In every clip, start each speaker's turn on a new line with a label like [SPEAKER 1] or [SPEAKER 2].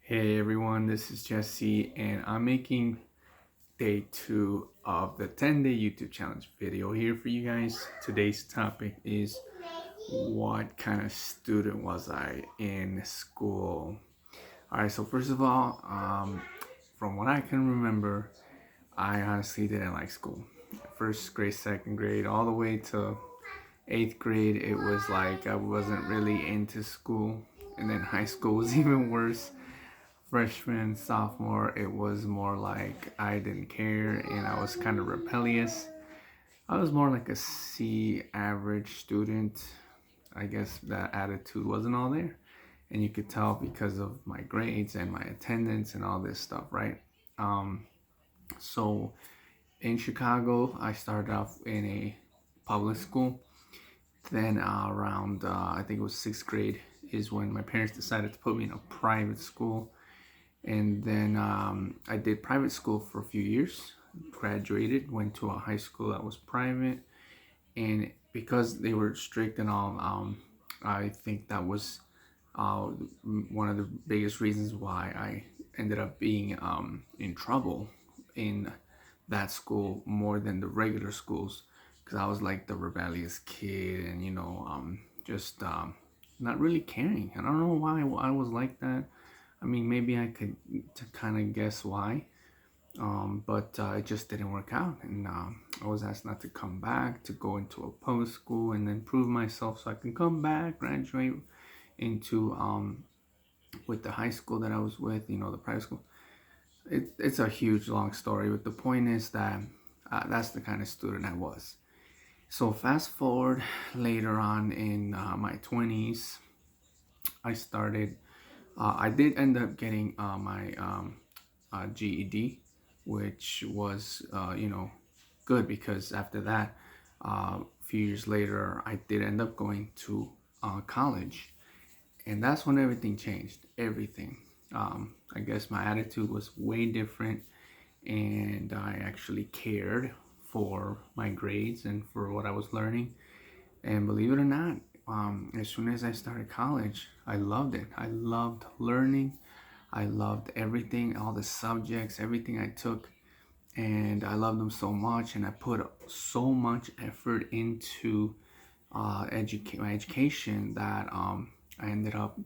[SPEAKER 1] Hey everyone, this is Jesse and I'm making day 2 of the 10-day YouTube challenge video here for you guys. Today's topic is what kind of student was I in school? Alright, so first of all, from what I can remember, I honestly didn't like school. First grade, second grade, all the way to 8th grade, it was like I wasn't really into school. And then high school was even worse. Freshman, sophomore, it was more like I didn't care and I was kind of rebellious. I was more like a C average student. I guess that attitude wasn't all there. And you could tell because of my grades and my attendance and all this stuff, right? So in Chicago, I started off in a public school. Then around, I think it was 6th grade, is when my parents decided to put me in a private school. And then I did private school for a few years, graduated, went to a high school that was private, and because they were strict and all, I think that was one of the biggest reasons why I ended up being in trouble in that school more than the regular schools, because I was like the rebellious kid and just not really caring. I don't know why I was like that. I mean, maybe I could to kind of guess why, but it just didn't work out. And I was asked not to come back, to go into a public school and then prove myself so I can come back, graduate into with the high school that I was with, the private school. It's a huge, long story, but the point is that that's the kind of student I was. So fast forward later on in my 20s, I did end up getting my GED, which was, good, because after that, a few years later, I did end up going to college. And that's when everything changed, everything. I guess my attitude was way different, and I actually cared for my grades and for what I was learning. And believe it or not, as soon as I started college, I loved it. I loved learning. I loved everything, all the subjects, everything I took, and I loved them so much. And I put so much effort into my education that I ended up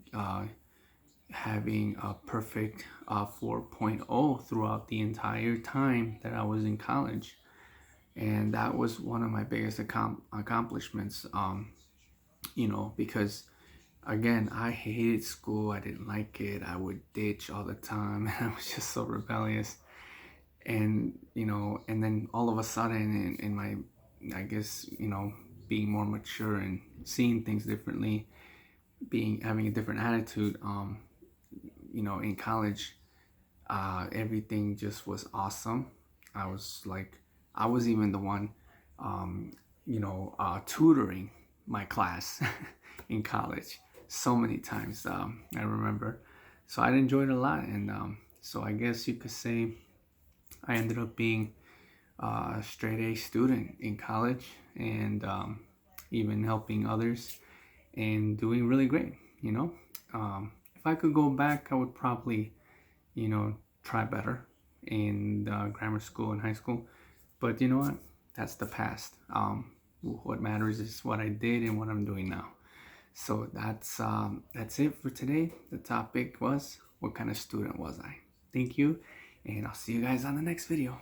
[SPEAKER 1] having a perfect 4.0 throughout the entire time that I was in college. And that was one of my biggest accomplishments, because again, I hated school. I didn't like it. I would ditch all the time. I was just so rebellious. And, and then all of a sudden in my, I guess, being more mature and seeing things differently, having a different attitude, in college, everything just was awesome. I was even the one, tutoring my class in college so many times. I remember, so I enjoyed it a lot, and so I guess you could say I ended up being a straight A student in college, and even helping others and doing really great. If I could go back, I would probably, try better in grammar school and high school. But you know what? That's the past. What matters is what I did and what I'm doing now. So that's it for today. The topic was, what kind of student was I? Thank you, and I'll see you guys on the next video.